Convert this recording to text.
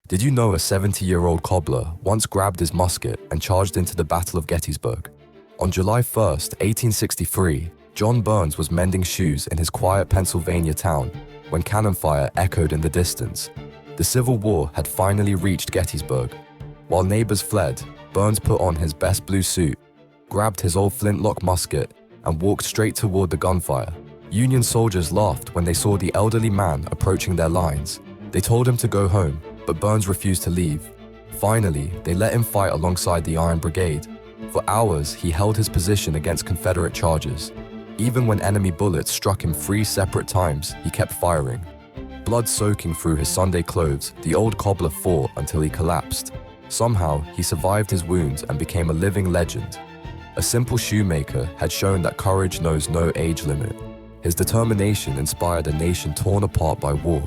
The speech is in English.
Did you know a 70-year-old cobbler once grabbed his musket and charged into the Battle of Gettysburg? On July 1st, 1863, John Burns was mending shoes in his quiet Pennsylvania town when cannon fire echoed in the distance. The Civil War had finally reached Gettysburg. While neighbors fled, Burns put on his best blue suit, grabbed his old flintlock musket, and walked straight toward the gunfire. Union soldiers laughed when they saw the elderly man approaching their lines. They told him to go home, but Burns refused to leave. Finally, they let him fight alongside the Iron Brigade. For hours, he held his position against Confederate charges. Even when enemy bullets struck him 3 separate times, he kept firing. Blood soaking through his Sunday clothes, the old cobbler fought until he collapsed. Somehow, he survived his wounds and became a living legend. A simple shoemaker had shown that courage knows no age limit. His determination inspired a nation torn apart by war.